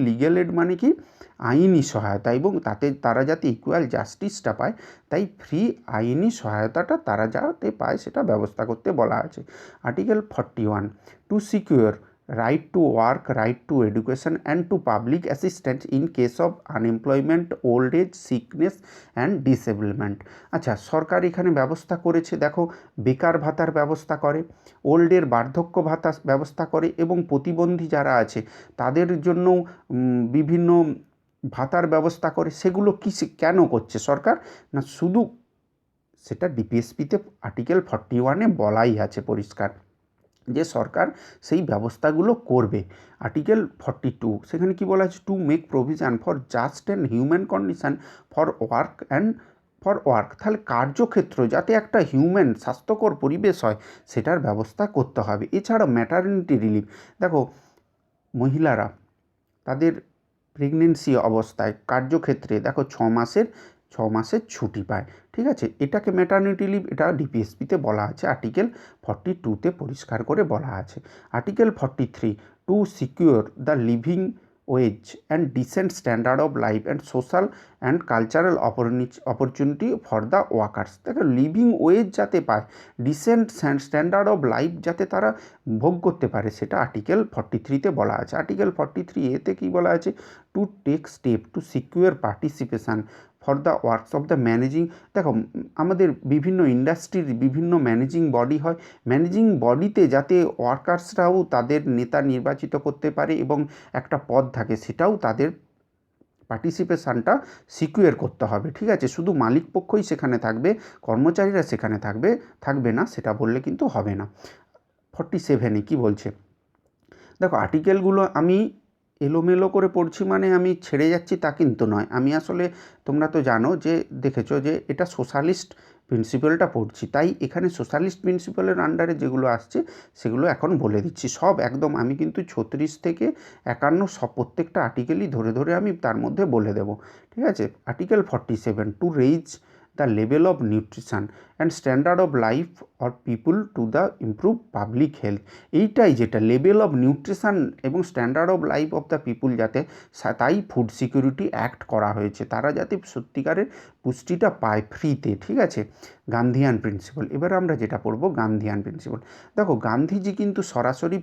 লিগ্যাল এড মানে কি আইনি সহায়তা, এবং তারা যাতে ইকুয়াল জাস্টিসটা পায়, তাই ফ্রি আইনি সহায়তাটা তারা যাতে পায় সেটা ব্যবস্থা করতে বলা আছে। Article 41, to secure right to work, right to education and to public assistance in case of unemployment, old age, sickness and disablement। আচ্ছা, সরকার এখানে ব্যবস্থা করেছে, দেখো বেকার ভাতার ব্যবস্থা করে, ওল্ডের বার্ধক্য ভাতা ব্যবস্থা করে এবং প্রতিবন্ধী যারা আছে তাদের জন্য বিভিন্ন ভাতার ব্যবস্থা করে। সেগুলো কেন করছে সরকার? না শুধু সেটা ডিপিএসপিতে আর্টিকেল 41-এ বলাই আছে পরিষ্কার যে সরকার সেই ব্যবস্থাগুলো করবে। আর্টিকেল 42 সেখানে কি বলা আছে? To make provision for just and human condition for work. তাহলে কার্যক্ষেত্র যাতে একটা হিউম্যান স্বাস্থ্যকর পরিবেশ হয় সেটার ব্যবস্থা করতে হবে। এছাড়া ম্যাটারনিটি রিলিফ, দেখো মহিলারা তাদের প্রেগনেন্সি অবস্থায় কার্যক্ষেত্রে দেখো 6 মাসের ছুটি পায়, ঠিক আছে, এটাকে ম্যাটারনিটি লিভ, এটা ডিপিএসপিতে বলা আছে, আর্টিকেল 42-তে পরিষ্কার করে বলা আছে। Article 43 to secure the living wedge and dissent standard of life and social and cultural opportunity for the workers. দেখো লিভিং ওয়েজ যাতে পায়, ডিসেন্ট স্ট্যান্ডার্ড অফ লাইফ যাতে তারা ভোগ করতে পারে, সেটা আর্টিকেল 43-তে বলা আছে। আর্টিকেল 43-এতে কী বলা আছে? To take step to secure participation for the works of the managing. দেখো আমাদের বিভিন্ন ইন্ডাস্ট্রির বিভিন্ন ম্যানেজিং বডি হয়, ম্যানেজিং বডিতে যাতে ওয়ার্কার্সরাও তাদের নেতা নির্বাচিত করতে পারে এবং একটা পদ থাকে, সেটাও তাদের পার্টিসিপেশানটা সিকিউর করতে হবে, ঠিক আছে। শুধু মালিক পক্ষই সেখানে থাকবে, কর্মচারীরা সেখানে থাকবে না, সেটা বললে কিন্তু হবে না। 47-এ কী বলছে? দেখো আর্টিকেলগুলো আমি এলোমেলো করে পড়ছি মানে আমি ছেড়ে যাচ্ছি তা কিন্তু নয়, আমি আসলে তোমরা তো জানো যে দেখেছো যে এটা সোশ্যালিস্ট প্রিন্সিপালটা পড়ছি, তাই এখানে সোশ্যালিস্ট প্রিন্সিপালের আন্ডারে যেগুলো আসছে সেগুলো এখন বলে দিচ্ছি সব একদম। আমি কিন্তু 36 থেকে 51 সব প্রত্যেকটা আর্টিকেলই ধরে ধরে আমি তার মধ্যে বলে দেবো, ঠিক আছে। Article 47 two raise the level of nutrition and standard of life or people to the improve public health. এইটাই যেটা লেভেল অফ নিউট্রিশন এবং standard of life of the people, যাতে তাই ফুড সিকিউরিটি অ্যাক্ট করা হয়েছে, তারা যাতে সত্যিকারের পুষ্টিটা পায় ফ্রিতে, ঠিক আছে। গান্ধিয়ান প্রিন্সিপাল, এবার আমরা যেটা পড়বো গান্ধিয়ান প্রিন্সিপাল। দেখো গান্ধীজি কিন্তু সরাসরি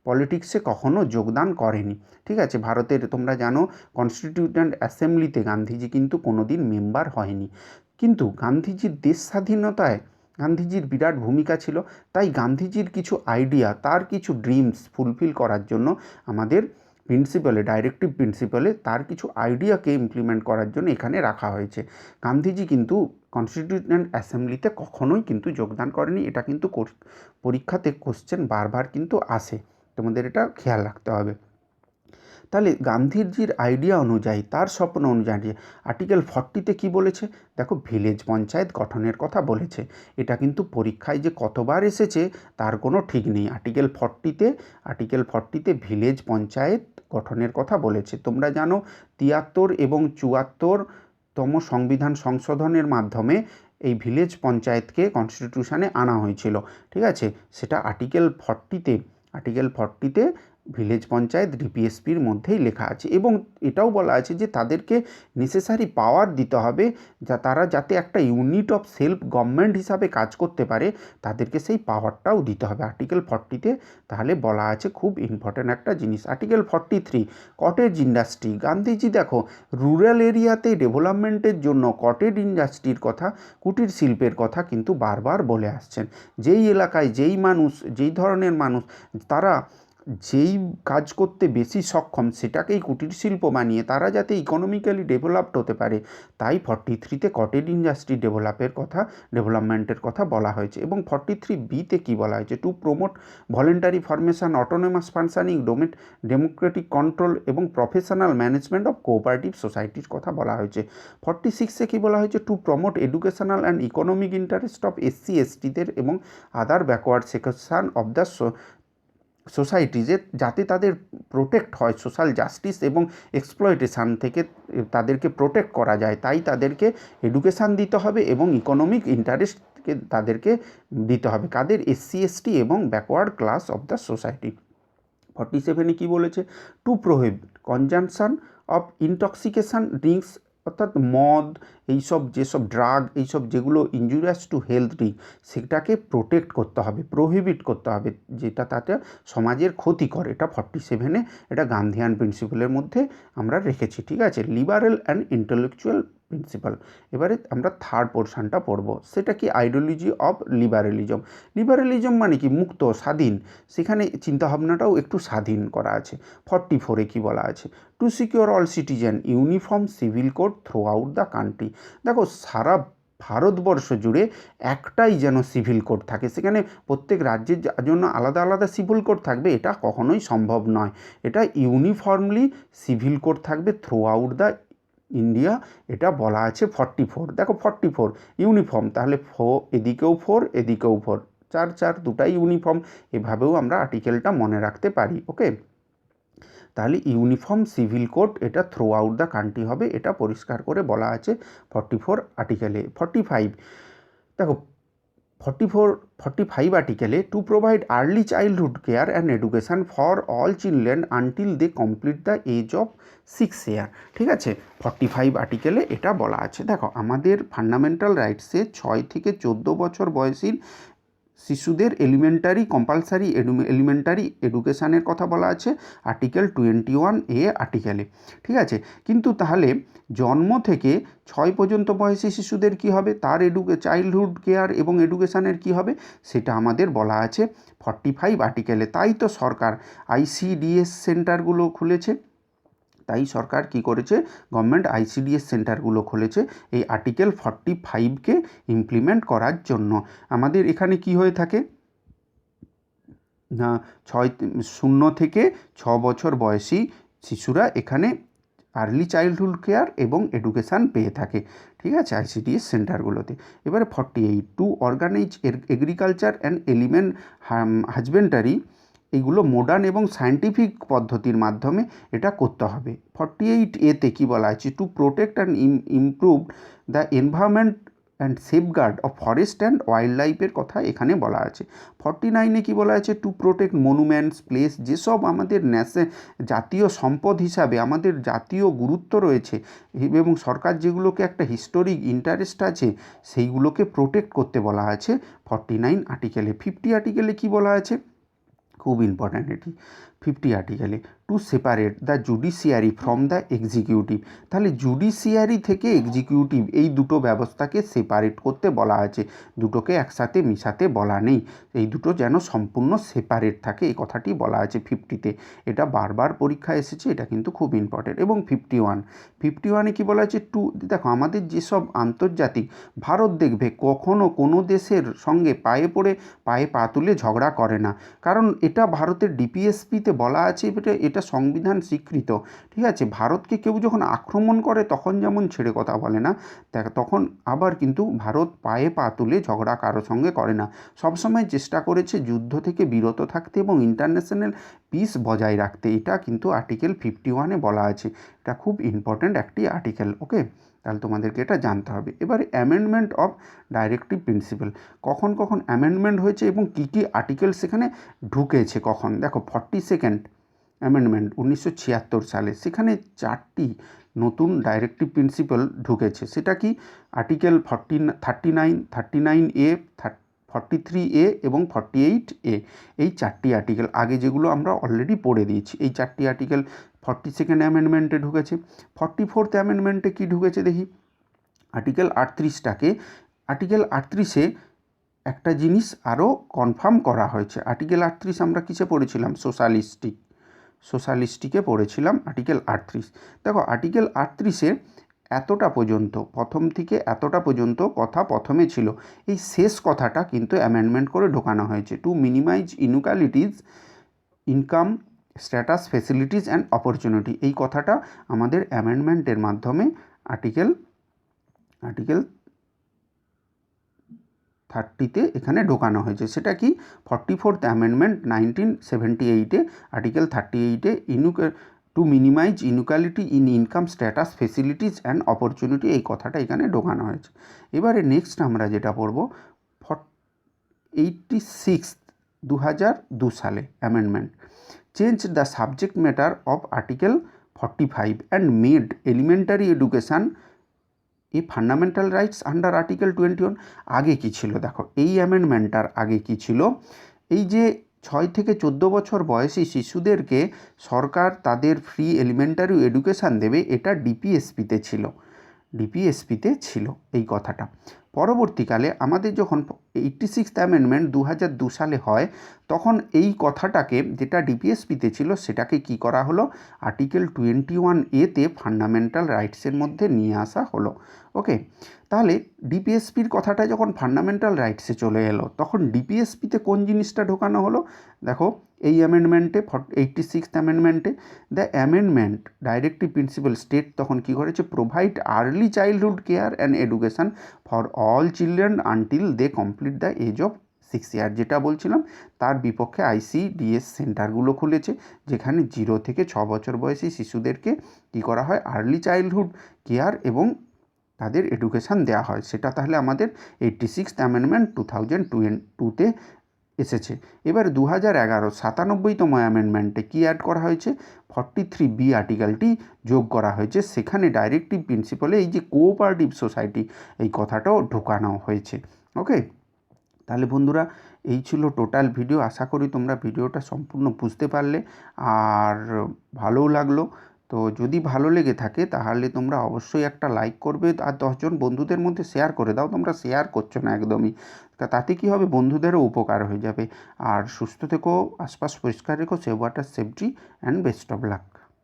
পলিটিক্সে কখনো যোগদান করেনি, ঠিক আছে। ভারতের তোমরা জানো কনস্টিটিউয়েন্ট অ্যাসেম্বলিতে গান্ধীজি কিন্তু কোনো দিন মেম্বার হয়নি, কিন্তু গান্ধীজির দেশ স্বাধীনতায় গান্ধীজির বিরাট ভূমিকা ছিল, তাই গান্ধীজির কিছু আইডিয়া, তার কিছু ড্রিমস ফুলফিল করার জন্য আমাদের ডাইরেক্টিভ প্রিন্সিপালে তার কিছু আইডিয়াকে ইমপ্লিমেন্ট করার জন্য এখানে রাখা হয়েছে। গান্ধীজি কিন্তু কনস্টিটিউয়েন্ট অ্যাসেম্বলিতে কখনোই কিন্তু যোগদান করেনি, এটা কিন্তু পরীক্ষাতে কোশ্চেন বারবার কিন্তু আসে, তোমাদের এটা খেয়াল রাখতে হবে। তাহলে গান্ধীজির আইডিয়া অনুযায়ী, তার স্বপ্ন অনুযায়ী আর্টিকেল 40-তে কী বলেছে? দেখো ভিলেজ পঞ্চায়েত গঠনের কথা বলেছে, এটা কিন্তু পরীক্ষায় যে কতবার এসেছে তার কোনো ঠিক নেই। আর্টিকেল 40-তে ভিলেজ পঞ্চায়েত গঠনের কথা বলেছে। তোমরা জানো 73 এবং 74তম সংবিধান সংশোধনের মাধ্যমে এই ভিলেজ পঞ্চায়েতকে কনস্টিটিউশনে আনা হয়েছিল, ঠিক আছে। সেটা আর্টিকেল 40-তে ভিলেজ পঞ্চায়েত ডিপিএসপির মধ্যেই লেখা আছে এবং এটাও বলা আছে যে তাদেরকে নেসেসারি পাওয়ার দিতে হবে, তারা যাতে একটা ইউনিট অফ সেলফ গভর্নমেন্ট হিসাবে কাজ করতে পারে, তাদেরকে সেই পাওয়ারটাও দিতে হবে আর্টিকেল 40-তে। তাহলে বলা আছে খুব ইম্পর্ট্যান্ট একটা জিনিস। Article 43 cottage industry. গান্ধীজি দেখো রুরাল এরিয়াতে ডেভেলপমেন্টের জন্য কটেজ ইন্ডাস্ট্রির কথা, কুটির শিল্পের কথা কিন্তু বারবার বলে আসছেন। যেই এলাকায় যেই ধরনের মানুষ তারা যেই কাজ করতে বেশি সক্ষম সেটাকেই কুটির শিল্প বানিয়ে তারা যাতে ইকোনমিক্যালি ডেভেলপড হতে পারে, তাই 43-তে কটেজ ইন্ডাস্ট্রি ডেভেলপমেন্টের কথা বলা হয়েছে। এবং 43B-তে কী বলা হয়েছে? To promote voluntary formation, autonomous functioning, democratic control এবং প্রফেশনাল ম্যানেজমেন্ট অফ কোঅপারেটিভ সোসাইটির কথা বলা হয়েছে। 46-এ কী বলা হয়েছে? To promote educational and economic interest of SC/STদের এবং other backward section of the society, যাতে তাদের প্রোটেক্ট হয় সোশ্যাল জাস্টিস এবং এক্সপ্লয়টেশান থেকে তাদেরকে প্রোটেক্ট করা যায়, তাই তাদেরকে এডুকেশান দিতে হবে এবং ইকোনমিক ইন্টারেস্টকে তাদেরকে দিতে হবে। কাদের? SC/ST এবং backward class of the society. 47-এ কী বলেছে? To prohibit consumption of intoxication drinks অর্থাৎ মদ, এইসব যেসব ড্রাগ, এইসব যেগুলো ইনজুরিয়াস টু হেলথ, সেটাকে প্রোটেক্ট করতে হবে, প্রোহিবিট করতে হবে, যেটা তাতে সমাজের ক্ষতি করে। এটা 47-এ এটা গান্ধিয়ান প্রিন্সিপালের মধ্যে আমরা রেখেছি, ঠিক আছে। Liberal and intellectual principal. এবারে আমরা থার্ড পোর্শনটা পড়ব, সেটা কি আইডিওলজি অফ লিবারেলিজম। লিবারেলিজম মানে কি মুক্ত, স্বাধীন, সেখানে চিন্তাভাবনাটাও একটু স্বাধীন করা আছে। 44-এ কী বলা আছে, two secure all citizen uniform civil code through out the country. দেখো সারা ভারতবর্ষ জুড়ে একটাই যেন সিভিল কোড থাকে, সেখানে প্রত্যেক রাজ্যের জন্য আলাদা আলাদা সিভিল কোড থাকবে, এটা কখনোই সম্ভব নয়। এটা ইউনিফর্মলি সিভিল কোড থাকবে থ্রু আউট দ্য ইন্ডিয়া, এটা বলা আছে 44। দেখো 44 ইউনিফর্ম, তাহলে এদিকেও 4 এদিকেও 4, 4 4 দুটাই ইউনিফর্ম, এভাবেও আমরা আর্টিকেলটা মনে রাখতে পারি। ওকে, তাহলে ইউনিফর্ম সিভিল কোড এটা থ্রু আউট দ্য কান্ট্রি হবে, এটা পরিষ্কার করে বলা আছে 44 আর্টিকেলে। 45 দেখো 45 আর্টিকেলে, to provide early childhood care and education for all children until they complete the age of 6 year, ঠিক আছে। 45 আর্টিকেলে এটা বলা আছে। দেখো আমাদের ফান্ডামেন্টাল রাইটসে 6 থেকে 14 বছর বয়সী শিশুদের কম্পালসারি এলিমেন্টারি এডুকেশানের কথা বলা আছে আর্টিকেল 21A আর্টিকেলে, ঠিক আছে। কিন্তু তাহলে জন্ম থেকে 6 পর্যন্ত বয়সী শিশুদের কি হবে, তার চাইল্ডহুড কেয়ার এবং এডুকেশানের কি হবে, সেটা আমাদের বলা আছে 45 আর্টিকেলে। তাই তো সরকার ICDS সেন্টারগুলো খুলেছে, তাই সরকার কি করেছে, গভর্নমেন্ট ICDS সেন্টারগুলো খুলেছে এই আর্টিকেল 45কে ইমপ্লিমেন্ট করার জন্য। আমাদের এখানে কি হয়ে থাকে না, 0 থেকে 6 বছর বয়সী শিশুরা এখানে আর্লি চাইল্ডহুড কেয়ার এবং এডুকেশান পেয়ে থাকে, ঠিক আছে, ICDS সেন্টারগুলোতে। এবারে 48, to organise agriculture and element husbandry, এগুলো মডার্ন এবং সায়েন্টিফিক পদ্ধতির মাধ্যমে এটা করতে হবে। 48A কী বলা আছে, to protect and improve the environment and safeguard of forest and wild লাইফের কথা এখানে বলা আছে। 49-এ কী বলা আছে, টু প্রোটেক্ট মনুমেন্টস প্লেস, যেসব আমাদের জাতীয় সম্পদ হিসাবে আমাদের জাতীয় গুরুত্ব রয়েছে এবং সরকার যেগুলোকে একটা হিস্টোরিক ইন্টারেস্ট আছে সেইগুলোকে প্রোটেক্ট করতে বলা আছে 49 আর্টিকেলে। 50 আর্টিকেলে কী বলা আছে, খুব ইম্পর্ট্যান্ট এটি 50 আর্টিকেলে, to separate the judiciary from the executive. তাহলে জুডিশিয়ারি থেকে এক্সিকিউটিভ এই দুটো ব্যবস্থাকে সেপারেট করতে বলা আছে, দুটোকে একসাথে মিশাতে বলা নেই, এই দুটো যেন সম্পূর্ণ সেপারেট থাকে, এই কথাটি বলা আছে 50-তে। এটা বারবার পরীক্ষায় এসেছে, এটা কিন্তু খুব ইম্পর্টেন্ট। এবং 51-এ কী বলা আছে, টু, দেখো আমাদের যেসব আন্তর্জাতিক, ভারত দেখবে কখনো কোনো দেশের সঙ্গে পায়ে পা তুলে ঝগড়া করে না, কারণ এটা ভারতের DPSPতে বলা আছে, এটা সংবিধান স্বীকৃত, ঠিক আছে। ভারতকে কেউ যখন আক্রমণ করে তখন যেমন ছেড়ে কথা বলে না, তখন আবার কিন্তু ভারত পায়ে পা তুলে ঝগড়া কারোর সঙ্গে করে না, সবসময় চেষ্টা করেছে যুদ্ধ থেকে বিরত থাকতে এবং ইন্টারন্যাশনাল পিস বজায় রাখতে। এটা কিন্তু আর্টিকেল 51-এ বলা আছে, এটা খুব ইম্পর্ট্যান্ট একটি আর্টিকেল। ওকে, তাহলে তোমাদেরকে এটা জানতে হবে। এবারে অ্যামেন্ডমেন্ট অফ ডাইরেক্টিভ প্রিন্সিপাল, কখন কখন অ্যামেন্ডমেন্ট হয়েছে এবং কী কী আর্টিকেল সেখানে ঢুকেছে কখন। দেখো 42nd অ্যামেন্ডমেন্ট 1976 সালে, সেখানে 4টি নতুন ডাইরেক্টিভ প্রিন্সিপাল ঢুকেছে। সেটা কি, আর্টিকেল 39A, 43A এবং 48A, এই 4টি আর্টিকেল আগে যেগুলো আমরা অলরেডি পড়ে দিয়েছি, এই 4টি আর্টিকেল 42nd অ্যামেন্ডমেন্টে ঢুকেছে। 44th অ্যামেন্ডমেন্টে কী ঢুকেছে দেখি, আর্টিকেল 38টাকে, আর্টিকেল 38-এ একটা জিনিস আরও কনফার্ম করা হয়েছে। আর্টিকেল 38 আমরা কিসে পড়েছিলাম, সোশ্যালিস্টিকে পড়েছিলাম আর্টিকেল 38। দেখো আর্টিকেল 38-এ এতটা পর্যন্ত, প্রথম থেকে এতটা পর্যন্ত কথা প্রথমে ছিল, এই শেষ কথাটা কিন্তু অ্যামেন্ডমেন্ট করে ঢোকানো হয়েছে, to minimize inequalities income status facilities and opportunity. এই কথাটা আমাদের অ্যামেন্ডমেন্টের মাধ্যমে আর্টিকেল 30-তে এখানে ঢোকানো হয়েছে। সেটা কি, 44th অ্যামেন্ডমেন্ট 1978-এ আর্টিকেল 38-এ to minimize inequality in income status facilities and opportunity, এই কথাটা এখানে ঢোকানো হয়েছে। এবারে নেক্সট আমরা যেটা পড়ব, 86 2002 সালে amendment, change the subject matter of article 45 and made elementary education এই ফান্ডামেন্টাল রাইটস আন্ডার আর্টিকেল 21 আগে কী ছিল দেখো, এই অ্যামেন্ডমেন্টটার আগে কী ছিল, এই যে 6 থেকে 14 বছর বয়সী শিশুদেরকে সরকার তাদের ফ্রি এলিমেন্টারি এডুকেশান দেবে, এটা ডিপিএসপিতে ছিল, ডিপিএসপিতে ছিল এই কথাটা। পরবর্তীকালে আমাদের যখন 86th অ্যামেন্ডমেন্ট 2002 সালে হয়, তখন এই কথাটাকে যেটা ডিপিএসপিতে ছিল সেটাকে কি করা হলো, আর্টিকেল 21A ফান্ডামেন্টাল রাইটসের মধ্যে নিয়ে আসা হলো। ওকে, তাহলে ডিপিএসপির কথাটা যখন ফান্ডামেন্টাল রাইটসে চলে এলো, তখন ডিপিএসপিতে কোন জিনিসটা ঢোকানো হলো, দেখো এই অ্যামেন্ডমেন্টে 86th অ্যামেন্ডমেন্টে the amendment directive principle state তখন কী করেছে, provide early childhood care and education for all children until they complete the age of 6 year. যেটা বলছিলাম তার বিপক্ষে আইসিডিএস সেন্টারগুলো খুলেছে, যেখানে 0 থেকে 6 বছর বয়সী শিশুদেরকে কী করা হয়, আর্লি চাইল্ডহুড কেয়ার এবং তাদের এডুকেশান দেওয়া হয়। সেটা তাহলে আমাদের 86th অ্যামেন্ডমেন্ট 2002তে এসেছে। এবার 2011 97তম অ্যামেন্ডমেন্টে কী অ্যাড করা হয়েছে, 43B আর্টিকেলটি যোগ করা হয়েছে, সেখানে ডাইরেক্টিভ প্রিন্সিপালে এই যে কোঅপারেটিভ সোসাইটি এই কথাটাও ঢোকানো হয়েছে। ওকে, তাহলে বন্ধুরা এই ছিল টোটাল ভিডিও। আশা করি তোমরা ভিডিওটা সম্পূর্ণ বুঝতে পারলে আর ভালোও লাগলো। তো যদি ভালো লেগে থাকে তাহলে তোমরা অবশ্যই একটা লাইক করবে আর 10 জন বন্ধুদের মধ্যে শেয়ার করে দাও। তোমরা শেয়ার করছো না একদমই, তাতে কী হবে, বন্ধুদেরও উপকার হয়ে যাবে। আর সুস্থ থেকো, আশপাশ পরিষ্কার রেখো, save water safety and best of luck.